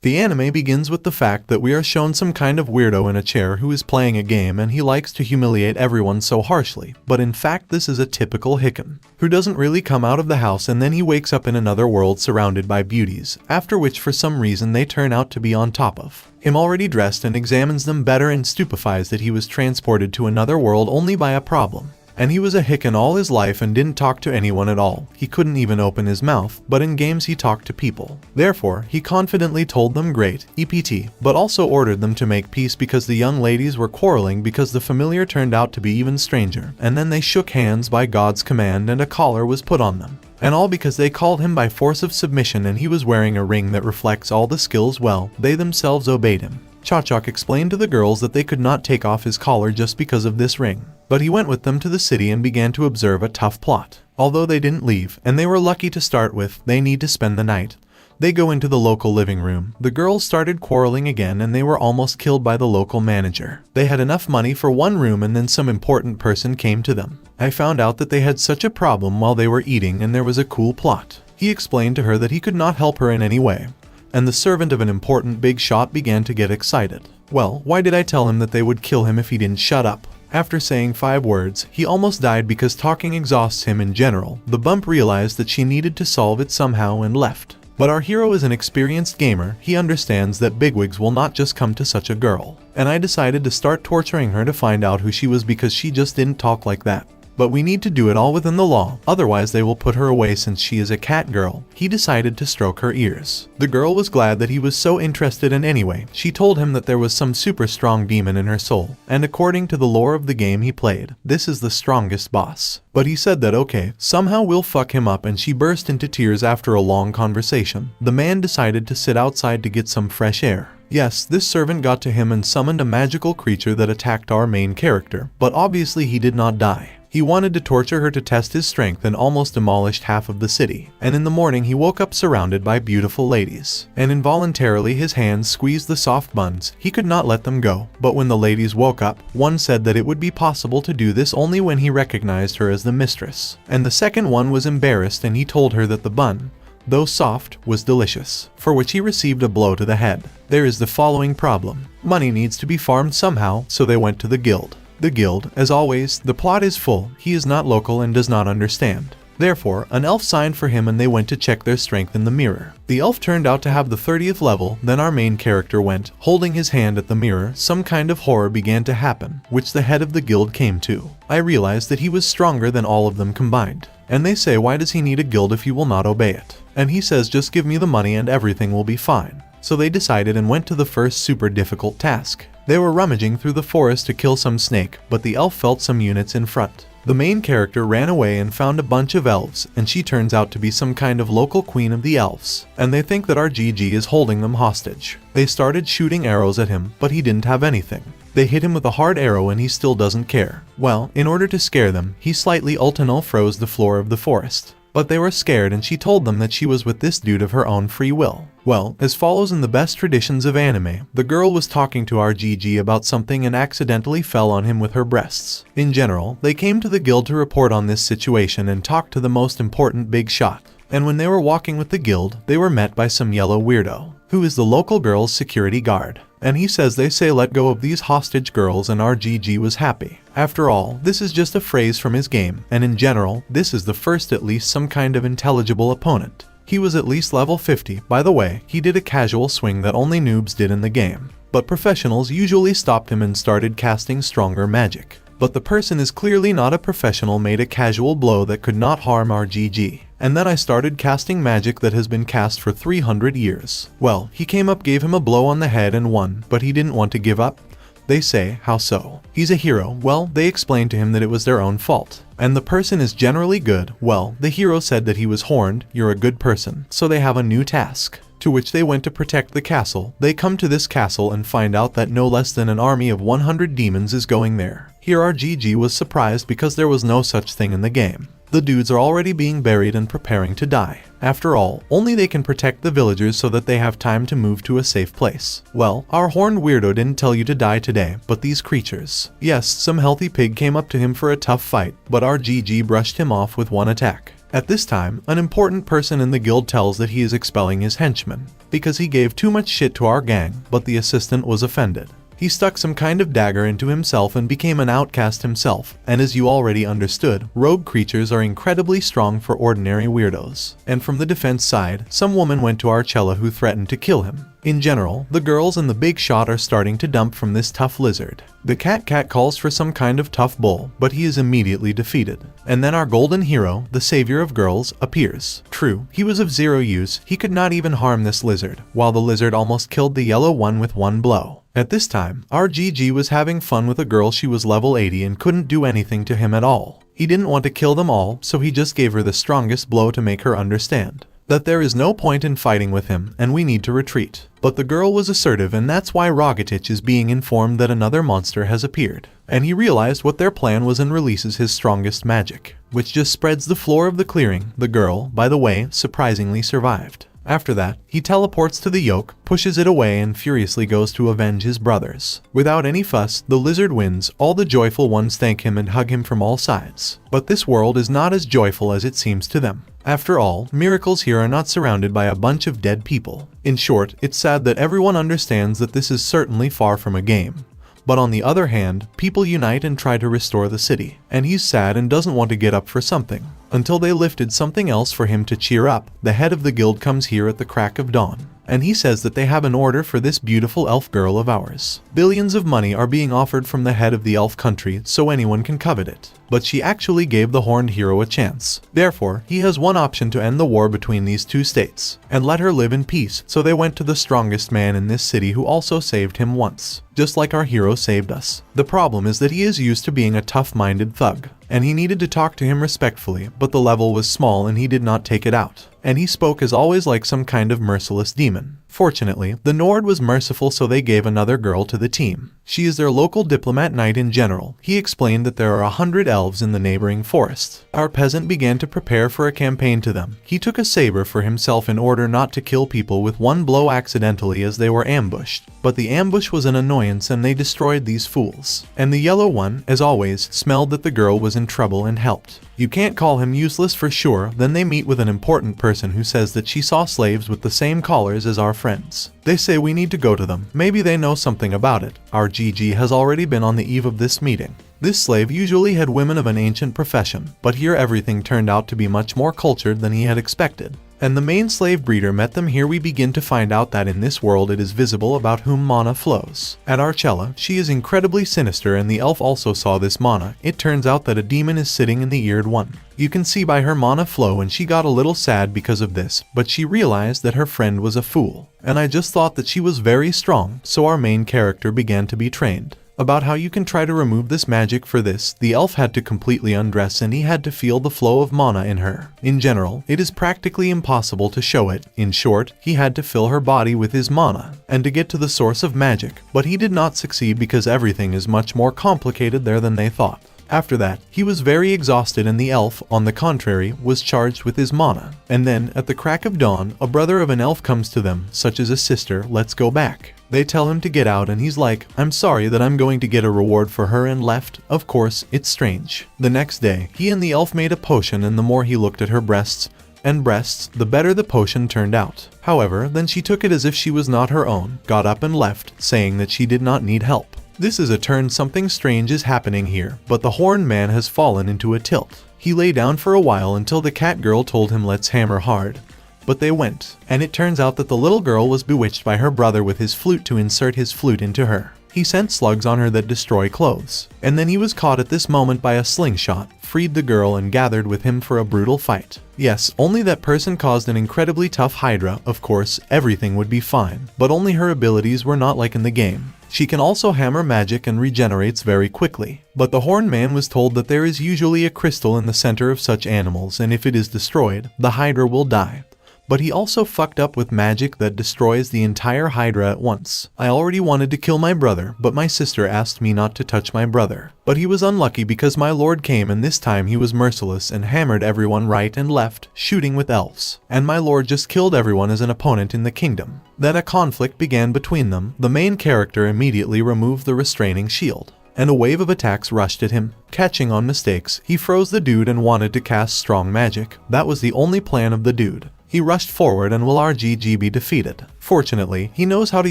The anime begins with the fact that we are shown some kind of weirdo in a chair who is playing a game and he likes to humiliate everyone so harshly, but in fact this is a typical Hicken, who doesn't really come out of the house and then he wakes up in another world surrounded by beauties, after which for some reason they turn out to be on top of him already dressed and examines them better and stupefies that he was transported to another world only by a problem. And he was a Hicken all his life and didn't talk to anyone at all. He couldn't even open his mouth, but in games he talked to people. Therefore, he confidently told them great, EPT, but also ordered them to make peace because the young ladies were quarreling because the familiar turned out to be even stranger. And then they shook hands by God's command and a collar was put on them. And all because they called him by force of submission and he was wearing a ring that reflects all the skills well, they themselves obeyed him. Chachok explained to the girls that they could not take off his collar just because of this ring. But he went with them to the city and began to observe a tough plot. Although they didn't leave, and they were lucky to start with, they need to spend the night. They go into the local living room. The girls started quarreling again and they were almost killed by the local manager. They had enough money for one room and then some important person came to them. I found out that they had such a problem while they were eating and there was a cool plot. He explained to her that he could not help her in any way. And the servant of an important big shot began to get excited. Well, why did I tell him that they would kill him if he didn't shut up? After saying 5 words, he almost died because talking exhausts him in general. The bump realized that she needed to solve it somehow and left. But our hero is an experienced gamer. He understands that bigwigs will not just come to such a girl. And I decided to start torturing her to find out who she was because she just didn't talk like that. But we need to do it all within the law, otherwise they will put her away since she is a cat girl. He decided to stroke her ears. The girl was glad that he was so interested in anyway. She told him that there was some super strong demon in her soul, and according to the lore of the game he played, this is the strongest boss. But he said that okay, somehow we'll fuck him up, and she burst into tears after a long conversation. The man decided to sit outside to get some fresh air. Yes, this servant got to him and summoned a magical creature that attacked our main character, but obviously he did not die. He wanted to torture her to test his strength and almost demolished half of the city. And in the morning he woke up surrounded by beautiful ladies. And involuntarily his hands squeezed the soft buns. He could not let them go. But when the ladies woke up, one said that it would be possible to do this only when he recognized her as the mistress. And the second one was embarrassed and he told her that the bun, though soft, was delicious, for which he received a blow to the head. There is the following problem. Money needs to be farmed somehow, so they went to the guild. The guild, as always, the plot is full. He is not local and does not understand. Therefore, an elf signed for him and they went to check their strength in the mirror. The elf turned out to have the 30th level, then our main character went, holding his hand at the mirror. Some kind of horror began to happen, which the head of the guild came to. I realized that he was stronger than all of them combined. And they say, why does he need a guild if he will not obey it? And he says, just give me the money and everything will be fine. So they decided and went to the first super difficult task. They were rummaging through the forest to kill some snake, but the elf felt some units in front. The main character ran away and found a bunch of elves, and she turns out to be some kind of local queen of the elves. And they think that our GG is holding them hostage. They started shooting arrows at him, but he didn't have anything. They hit him with a hard arrow and he still doesn't care. Well, in order to scare them, he slightly ultimal froze the floor of the forest. But they were scared and she told them that she was with this dude of her own free will. Well, as follows in the best traditions of anime, the girl was talking to our GG about something and accidentally fell on him with her breasts. In general, they came to the guild to report on this situation and talk to the most important big shot. And when they were walking with the guild, they were met by some yellow weirdo, who is the local girl's security guard. And he says they say let go of these hostage girls and our GG was happy. After all, this is just a phrase from his game, and in general, this is the first at least some kind of intelligible opponent. He was at least level 50, by the way, he did a casual swing that only noobs did in the game. But professionals usually stopped him and started casting stronger magic. But the person is clearly not a professional made a casual blow that could not harm our GG. And then I started casting magic that has been cast for 300 years. Well, he came up, gave him a blow on the head and won, but he didn't want to give up. They say, how so? He's a hero. Well, they explained to him that it was their own fault. And the person is generally good. Well, the hero said that he was horned, you're a good person. So they have a new task. To which they went to protect the castle. They come to this castle and find out that no less than an army of 100 demons is going there. Here our GG was surprised because there was no such thing in the game. The dudes are already being buried and preparing to die. After all, only they can protect the villagers so that they have time to move to a safe place. Well, our horned weirdo didn't tell you to die today, but these creatures. Yes, some healthy pig came up to him for a tough fight, but our GG brushed him off with one attack. At this time, an important person in the guild tells that he is expelling his henchman because he gave too much shit to our gang, but the assistant was offended. He stuck some kind of dagger into himself and became an outcast himself, and as you already understood, rogue creatures are incredibly strong for ordinary weirdos. And from the defense side, some woman went to Archella who threatened to kill him. In general, the girls and the big shot are starting to dump from this tough lizard. The cat calls for some kind of tough bull, but he is immediately defeated. And then our golden hero, the savior of girls, appears. True, he was of zero use, he could not even harm this lizard, while the lizard almost killed the yellow one with one blow. At this time, our GG was having fun with a girl. She was level 80 and couldn't do anything to him at all. He didn't want to kill them all, so he just gave her the strongest blow to make her understand that there is no point in fighting with him and we need to retreat. But the girl was assertive, and that's why Rogatich is being informed that another monster has appeared. And he realized what their plan was and releases his strongest magic, which just spreads the floor of the clearing. The girl, by the way, surprisingly survived. After that, he teleports to the yoke, pushes it away, and furiously goes to avenge his brothers. Without any fuss, the lizard wins. All the joyful ones thank him and hug him from all sides. But this world is not as joyful as it seems to them. After all, miracles here are not surrounded by a bunch of dead people. In short, it's sad that everyone understands that this is certainly far from a game. But on the other hand, people unite and try to restore the city. And he's sad and doesn't want to get up for something. Until they lifted something else for him to cheer up. The head of the guild comes here at the crack of dawn. And he says that they have an order for this beautiful elf girl of ours. Billions of money are being offered from the head of the elf country so anyone can covet it. But she actually gave the horned hero a chance. Therefore, he has one option to end the war between these two states and let her live in peace. So they went to the strongest man in this city who also saved him once, just like our hero saved us. The problem is that he is used to being a tough-minded thug, and he needed to talk to him respectfully, but the level was small and he did not take it out. And he spoke as always like some kind of merciless demon. Fortunately, the Nord was merciful, so they gave another girl to the team. She is their local diplomat knight in general. He explained that there are 100 elves in the neighboring forest. Our peasant began to prepare for a campaign to them. He took a saber for himself in order not to kill people with one blow accidentally as they were ambushed. But the ambush was an annoyance and they destroyed these fools. And the yellow one, as always, smelled that the girl was in trouble and helped. You can't call him useless for sure. Then they meet with an important person who says that she saw slaves with the same collars as our friends. They say we need to go to them. Maybe they know something about it. Our GG has already been on the eve of this meeting. This slave usually had women of an ancient profession, but here everything turned out to be much more cultured than he had expected. And the main slave breeder met them here. We begin to find out that in this world it is visible about whom mana flows. At Archella, she is incredibly sinister, and the elf also saw this mana. It turns out that a demon is sitting in the eared one. You can see by her mana flow, and she got a little sad because of this, but she realized that her friend was a fool. And I just thought that she was very strong, so our main character began to be trained about how you can try to remove this magic. For this, the elf had to completely undress and he had to feel the flow of mana in her. In general, it is practically impossible to show it. In short, he had to fill her body with his mana and to get to the source of magic, but he did not succeed because everything is much more complicated there than they thought. After that, he was very exhausted, and the elf, on the contrary, was charged with his mana. And then, at the crack of dawn, a brother of an elf comes to them, such as a sister. Let's go back. They tell him to get out, and he's like, I'm sorry that I'm going to get a reward for her, and left. Of course, it's strange. The next day, he and the elf made a potion, and the more he looked at her breasts, the better the potion turned out. However, then she took it as if she was not her own, got up and left, saying that she did not need help. This is a turn. Something strange is happening here, but the horned man has fallen into a tilt. He lay down for a while until the cat girl told him let's hammer hard. But they went, and it turns out that the little girl was bewitched by her brother with his flute to insert his flute into her. He sent slugs on her that destroy clothes. And then he was caught at this moment by a slingshot, freed the girl, and gathered with him for a brutal fight. Yes, only that person caused an incredibly tough Hydra. Of course, everything would be fine, but only her abilities were not like in the game. She can also hammer magic and regenerates very quickly. But the horned man was told that there is usually a crystal in the center of such animals, and if it is destroyed, the Hydra will die. But he also fucked up with magic that destroys the entire Hydra at once. I already wanted to kill my brother, but my sister asked me not to touch my brother. But he was unlucky because my lord came, and this time he was merciless and hammered everyone right and left, shooting with elves. And my lord just killed everyone as an opponent in the kingdom. Then a conflict began between them. The main character immediately removed the restraining shield. and a wave of attacks rushed at him. Catching on mistakes, he froze the dude and wanted to cast strong magic. That was the only plan of the dude. He rushed forward and will RGG be defeated. Fortunately, he knows how to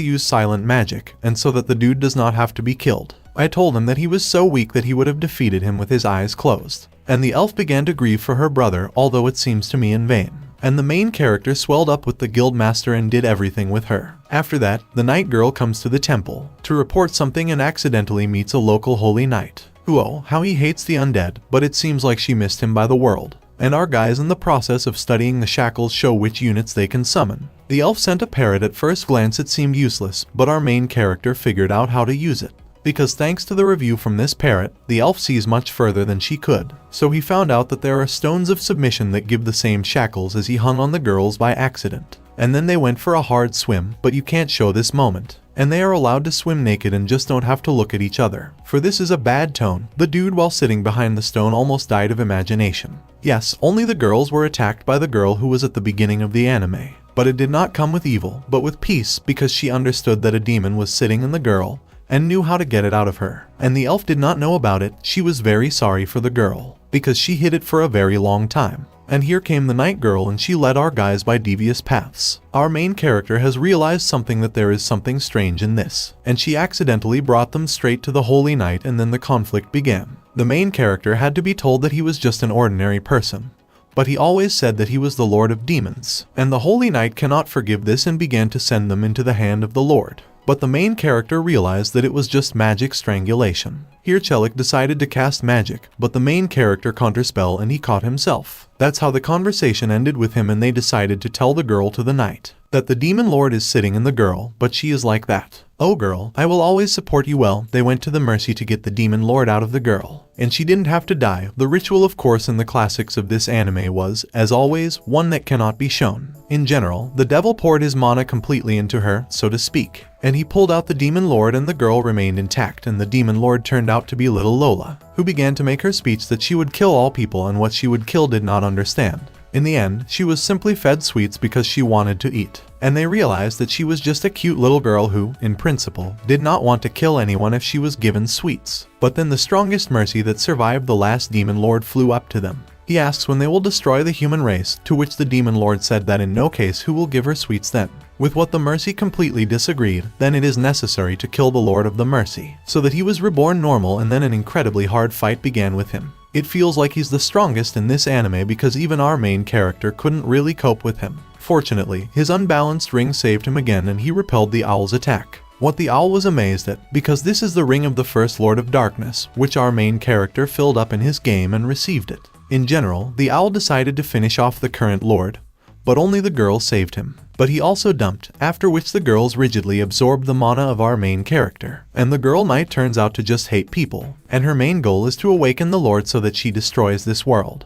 use silent magic, and so that the dude does not have to be killed. I told him that he was so weak that he would have defeated him with his eyes closed. And the elf began to grieve for her brother, although it seems to me in vain. And the main character swelled up with the guild master and did everything with her. After that, the night girl comes to the temple to report something and accidentally meets a local holy knight. Oh, how he hates the undead, but it seems like she missed him by the world. And our guys in the process of studying the shackles show which units they can summon. The elf sent a parrot. At first glance it seemed useless, but our main character figured out how to use it. Because thanks to the review from this parrot, the elf sees much further than she could. So he found out that there are stones of submission that give the same shackles as he hung on the girls by accident. And then they went for a hard swim, but you can't show this moment. And they are allowed to swim naked and just don't have to look at each other. For this is a bad tone. The dude while sitting behind the stone almost died of imagination. Yes, only the girls were attacked by the girl who was at the beginning of the anime. But it did not come with evil, but with peace, because she understood that a demon was sitting in the girl and knew how to get it out of her. And the elf did not know about it. She was very sorry for the girl, because she hid it for a very long time. And here came the night girl and she led our guys by devious paths. Our main character has realized something, that there is something strange in this, and she accidentally brought them straight to the holy knight, and then the conflict began. The main character had to be told that he was just an ordinary person, but he always said that he was the Lord of Demons, and the holy knight cannot forgive this and began to send them into the hand of the Lord. But the main character realized that it was just magic strangulation. Here Chelik decided to cast magic, but the main character counterspell and he caught himself. That's how the conversation ended with him, and they decided to tell the girl to the knight that the demon lord is sitting in the girl, but she is like that. Oh girl, I will always support you. Well, they went to the mercy to get the demon lord out of the girl, and she didn't have to die. The ritual of course in the classics of this anime was, as always, one that cannot be shown. In general, the devil poured his mana completely into her, so to speak, and he pulled out the demon lord and the girl remained intact, and the demon lord turned out to be little Lola, who began to make her speech that she would kill all people, and what she would kill did not understand. In the end, she was simply fed sweets because she wanted to eat, and they realized that she was just a cute little girl who, in principle, did not want to kill anyone if she was given sweets. But then the strongest mercy that survived the last demon lord flew up to them. He asks when they will destroy the human race, to which the demon lord said that in no case who will give her sweets then. With what the mercy completely disagreed, then it is necessary to kill the lord of the mercy, so that he was reborn normal, and then an incredibly hard fight began with him. It feels like he's the strongest in this anime because even our main character couldn't really cope with him. Fortunately, his unbalanced ring saved him again and he repelled the owl's attack. What the owl was amazed at, because this is the ring of the first Lord of Darkness, which our main character filled up in his game and received it. In general, the owl decided to finish off the current lord, but only the girl saved him. But he also dumped, after which the girls rigidly absorbed the mana of our main character. And the girl knight turns out to just hate people, and her main goal is to awaken the Lord so that she destroys this world.